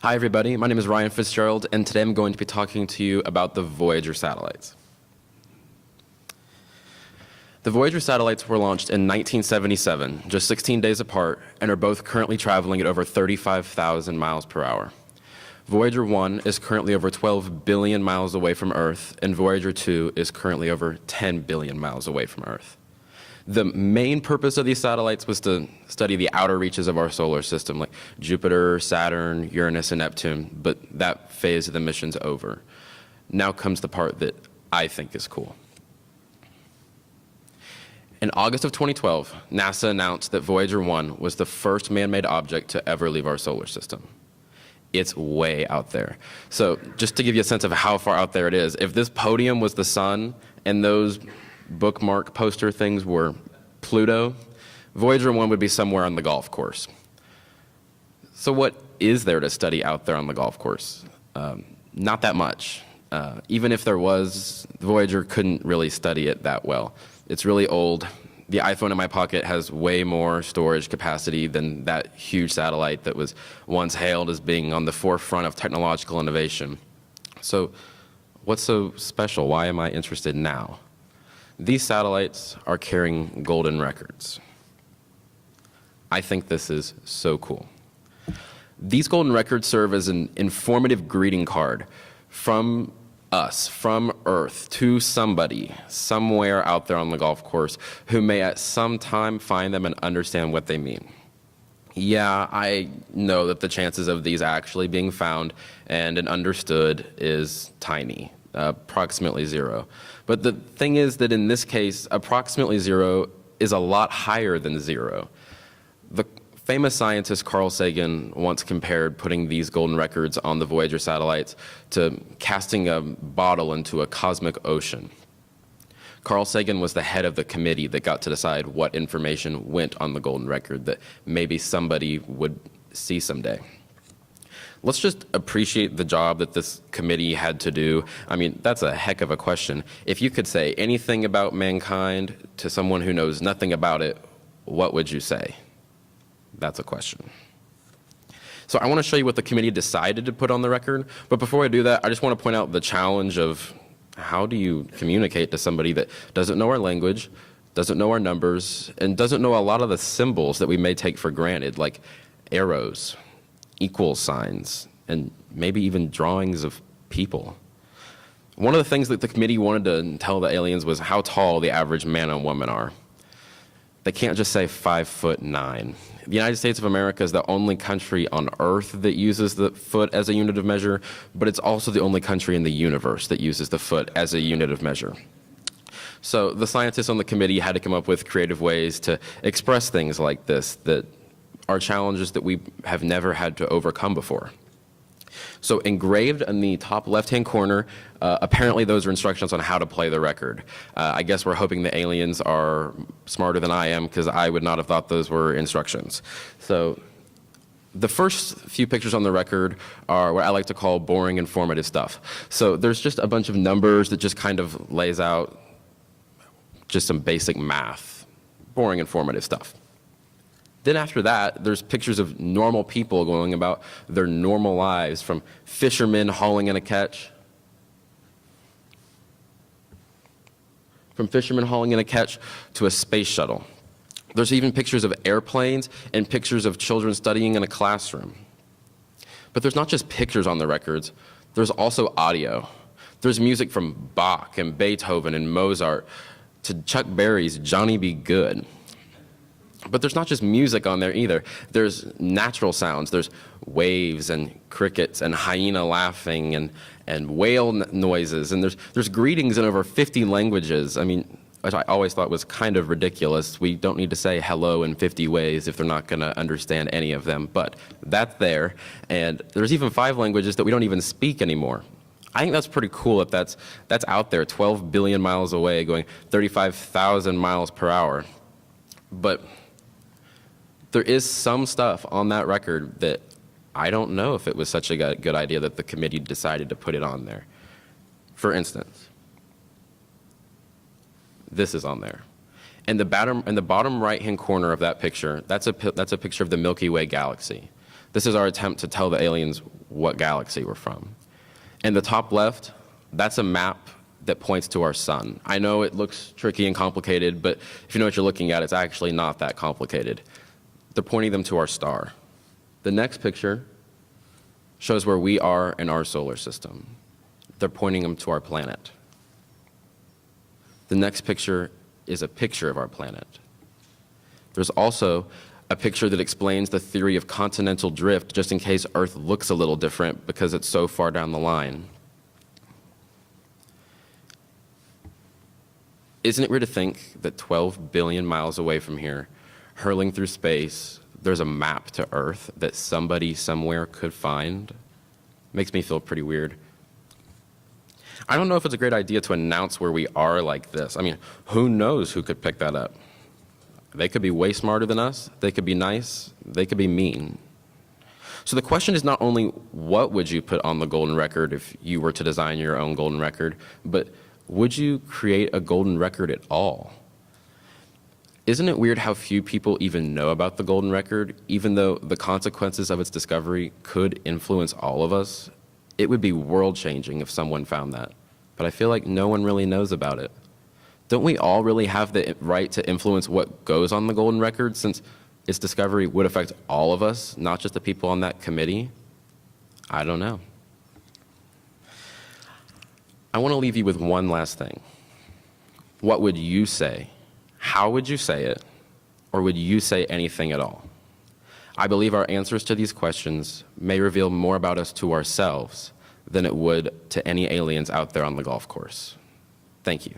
Hi everybody, my name is Ryan Fitzgerald, and today I'm going to be talking to you about the Voyager satellites. The Voyager satellites were launched in 1977, just 16 days apart, and are both currently traveling at over 35,000 miles per hour. Voyager 1 is currently over 12 billion miles away from Earth, and Voyager 2 is currently over 10 billion miles away from Earth. The main purpose of these satellites was to study the outer reaches of our solar system, like Jupiter, Saturn, Uranus, and Neptune, but that phase of the mission's over. Now comes the part that I think is cool. In August of 2012, NASA announced that Voyager 1 was the first man-made object to ever leave our solar system. It's way out there. So just to give you a sense of how far out there it is, if this podium was the sun and those bookmark poster things were Pluto, Voyager 1 would be somewhere on the golf course. So what is there to study out there on the golf course? Not that much. Even if there was, Voyager couldn't really study it that well. It's really old. The iPhone in my pocket has way more storage capacity than that huge satellite that was once hailed as being on the forefront of technological innovation. So what's so special? Why am I interested now? These satellites are carrying golden records. I think this is so cool. These golden records serve as an informative greeting card from us, from Earth, to somebody, somewhere out there on the golf course, who may at some time find them and understand what they mean. Yeah, I know that the chances of these actually being found and understood is tiny. Approximately zero. But the thing is that in this case, approximately zero is a lot higher than zero. The famous scientist Carl Sagan once compared putting these golden records on the Voyager satellites to casting a bottle into a cosmic ocean. Carl Sagan was the head of the committee that got to decide what information went on the golden record that maybe somebody would see someday. Let's just appreciate the job that this committee had to do. I mean, that's a heck of a question. If you could say anything about mankind to someone who knows nothing about it, what would you say? That's a question. So I want to show you what the committee decided to put on the record. But before I do that, I just want to point out the challenge of how do you communicate to somebody that doesn't know our language, doesn't know our numbers, and doesn't know a lot of the symbols that we may take for granted, like arrows, equal signs, and maybe even drawings of people. One of the things that the committee wanted to tell the aliens was how tall the average man and woman are. They can't just say 5'9". The United States of America is the only country on Earth that uses the foot as a unit of measure, but it's also the only country in the universe that uses the foot as a unit of measure. So the scientists on the committee had to come up with creative ways to express things like this that are challenges that we have never had to overcome before. So engraved in the top left-hand corner, apparently those are instructions on how to play the record. I guess we're hoping the aliens are smarter than I am, because I would not have thought those were instructions. So the first few pictures on the record are what I like to call boring informative stuff. So there's just a bunch of numbers that just kind of lays out just some basic math, boring informative stuff. Then after that, there's pictures of normal people going about their normal lives, from fishermen hauling in a catch, to a space shuttle. There's even pictures of airplanes and pictures of children studying in a classroom. But there's not just pictures on the records, there's also audio. There's music from Bach and Beethoven and Mozart to Chuck Berry's Johnny B. Good. But there's not just music on there either. There's natural sounds. There's waves and crickets and hyena laughing and whale noises. And there's greetings in over 50 languages. I mean, which I always thought was kind of ridiculous. We don't need to say hello in 50 ways if they're not going to understand any of them. But that's there. And there's even 5 languages that we don't even speak anymore. I think that's pretty cool if that's out there, 12 billion miles away, going 35,000 miles per hour. But there is some stuff on that record that I don't know if it was such a good idea that the committee decided to put it on there. For instance, this is on there. In the bottom right-hand corner of that picture, that's a picture of the Milky Way galaxy. This is our attempt to tell the aliens what galaxy we're from. In the top left, that's a map that points to our sun. I know it looks tricky and complicated, but if you know what you're looking at, it's actually not that complicated. They're pointing them to our star. The next picture shows where we are in our solar system. They're pointing them to our planet. The next picture is a picture of our planet. There's also a picture that explains the theory of continental drift, just in case Earth looks a little different because it's so far down the line. Isn't it weird to think that 12 billion miles away from here, hurling through space, there's a map to Earth that somebody somewhere could find? Makes me feel pretty weird. I don't know if it's a great idea to announce where we are like this. I mean, who knows who could pick that up? They could be way smarter than us. They could be nice. They could be mean. So the question is not only what would you put on the golden record if you were to design your own golden record, but would you create a golden record at all? Isn't it weird how few people even know about the golden record, even though the consequences of its discovery could influence all of us? It would be world-changing if someone found that, but I feel like no one really knows about it. Don't we all really have the right to influence what goes on the golden record, since its discovery would affect all of us, not just the people on that committee? I don't know. I want to leave you with one last thing. What would you say? How would you say it? Or would you say anything at all? I believe our answers to these questions may reveal more about us to ourselves than it would to any aliens out there on the golf course. Thank you.